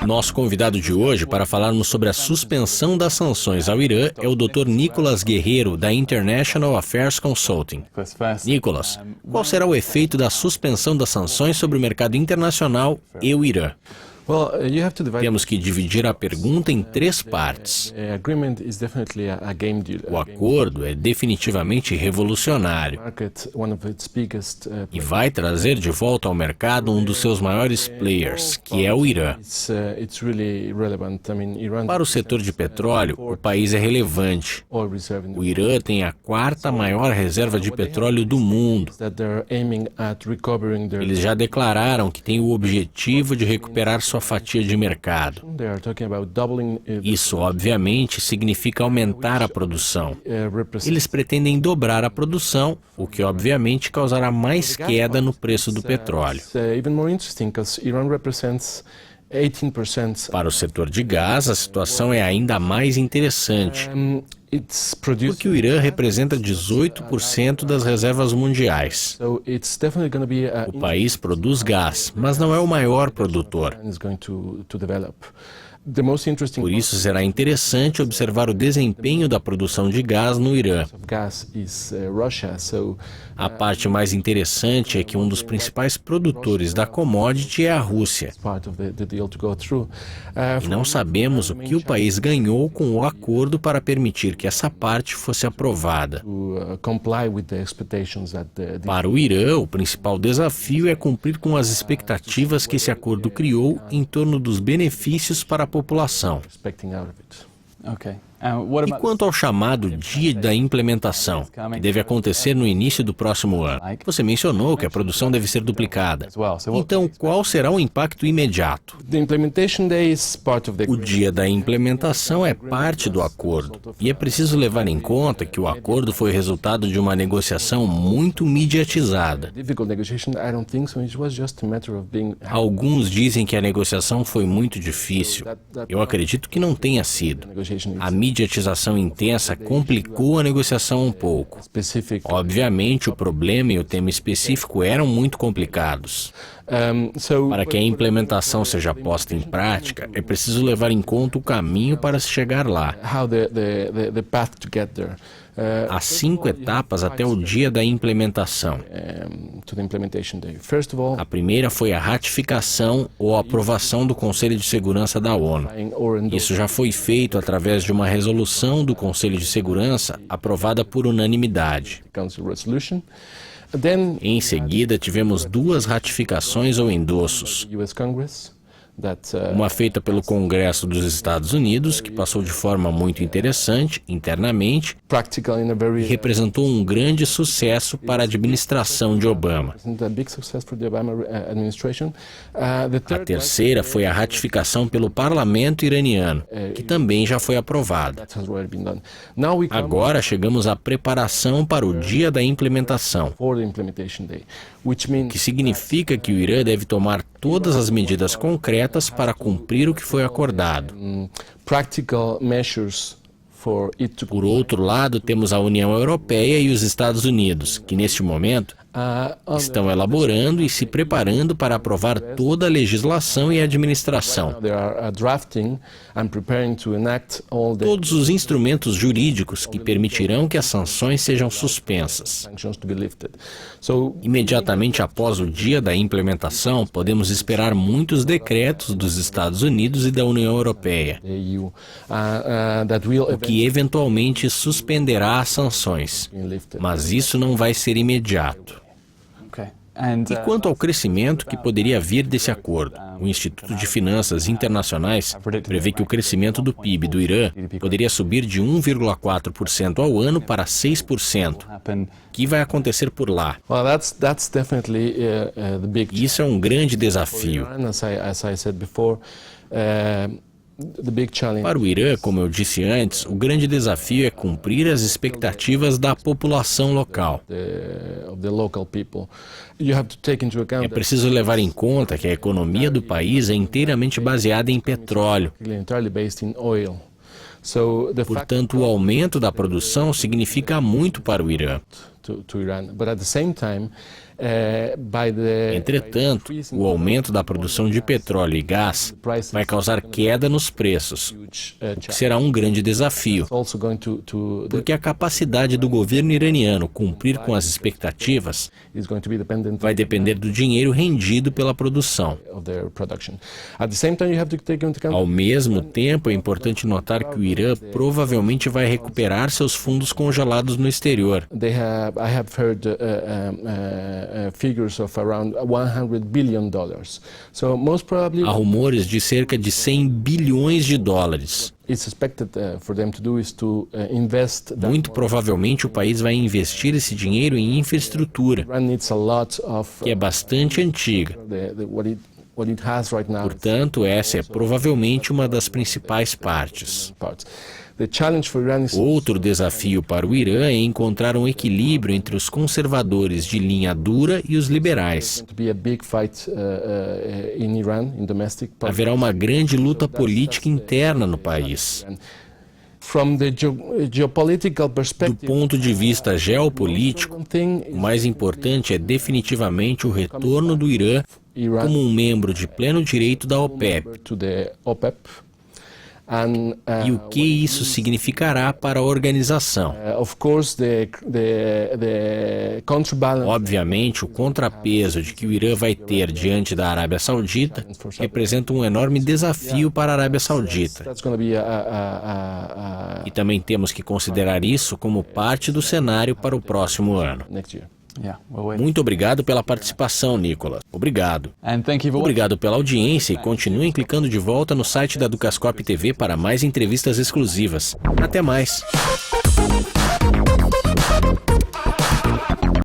Nosso convidado de hoje para falarmos sobre a suspensão das sanções ao Irã é o Dr. Nicolas Guerreiro, da International Affairs Consulting. Nicolas, qual será o efeito da suspensão das sanções sobre o mercado internacional e o Irã? Temos que dividir a pergunta em três partes. O acordo é definitivamente revolucionário e vai trazer de volta ao mercado um dos seus maiores players, que é o Irã. Para o setor de petróleo, o país é relevante. O Irã tem a quarta maior reserva de petróleo do mundo. Eles já declararam que têm o objetivo de recuperar sua fatia de mercado. Isso, obviamente, significa aumentar a produção. Eles pretendem dobrar a produção, o que, obviamente, causará mais queda no preço do petróleo. Para o setor de gás, a situação é ainda mais interessante, porque o Irã representa 18% das reservas mundiais. O país produz gás, mas não é o maior produtor. Por isso, será interessante observar o desempenho da produção de gás no Irã. A parte mais interessante é que um dos principais produtores da commodity é a Rússia. E não sabemos o que o país ganhou com o acordo para permitir que essa parte fosse aprovada. Para o Irã, o principal desafio é cumprir com as expectativas que esse acordo criou em torno dos benefícios para a população. E quanto ao chamado dia da implementação, que deve acontecer no início do próximo ano? Você mencionou que a produção deve ser duplicada. Então, qual será o impacto imediato? O dia da implementação é parte do acordo. E é preciso levar em conta que o acordo foi resultado de uma negociação muito mediatizada. Alguns dizem que a negociação foi muito difícil. Eu acredito que não tenha sido. A mediatização intensa complicou a negociação um pouco. Obviamente, o problema e o tema específico eram muito complicados. Para que a implementação seja posta em prática, é preciso levar em conta o caminho para se chegar lá. Há 5 etapas até o dia da implementação. A primeira foi a ratificação ou aprovação do Conselho de Segurança da ONU. Isso já foi feito através de uma resolução do Conselho de Segurança aprovada por unanimidade. Em seguida, tivemos 2 ratificações ou endossos. Uma feita pelo Congresso dos Estados Unidos, que passou de forma muito interessante, internamente, e representou um grande sucesso para a administração de Obama. A terceira foi a ratificação pelo parlamento iraniano, que também já foi aprovada. Agora chegamos à preparação para o dia da implementação, o que significa que o Irã deve tomar todas as medidas concretas para cumprir o que foi acordado. Por outro lado, temos a União Europeia e os Estados Unidos, que neste momento estão elaborando e se preparando para aprovar toda a legislação e administração. Todos os instrumentos jurídicos que permitirão que as sanções sejam suspensas. Imediatamente após o dia da implementação, podemos esperar muitos decretos dos Estados Unidos e da União Europeia, o que eventualmente suspenderá as sanções. Mas isso não vai ser imediato. E quanto ao crescimento que poderia vir desse acordo, o Instituto de Finanças Internacionais prevê que o crescimento do PIB do Irã poderia subir de 1,4% ao ano para 6%. O que vai acontecer por lá? Isso é um grande desafio. Para o Irã, como eu disse antes, o grande desafio é cumprir as expectativas da população local. É preciso levar em conta que a economia do país é inteiramente baseada em petróleo. Portanto, o aumento da produção significa muito para o Irã. Entretanto, o aumento da produção de petróleo e gás vai causar queda nos preços, o que será um grande desafio, porque a capacidade do governo iraniano cumprir com as expectativas vai depender do dinheiro rendido pela produção. Ao mesmo tempo, é importante notar que o Irã provavelmente vai recuperar seus fundos congelados no exterior. Há rumores de cerca de 100 bilhões de dólares. Muito provavelmente o país vai investir esse dinheiro em infraestrutura, que é bastante antiga. Portanto, essa é provavelmente uma das principais partes. Outro desafio para o Irã é encontrar um equilíbrio entre os conservadores de linha dura e os liberais. Haverá uma grande luta política interna no país. Do ponto de vista geopolítico, o mais importante é definitivamente o retorno do Irã como um membro de pleno direito da OPEP. E o que isso significará para a organização? Obviamente, o contrapeso de que o Irã vai ter diante da Arábia Saudita representa um enorme desafio para a Arábia Saudita. E também temos que considerar isso como parte do cenário para o próximo ano. Muito obrigado pela participação, Nicolas. Obrigado. Obrigado pela audiência e continuem clicando de volta no site da Dukascop TV para mais entrevistas exclusivas. Até mais.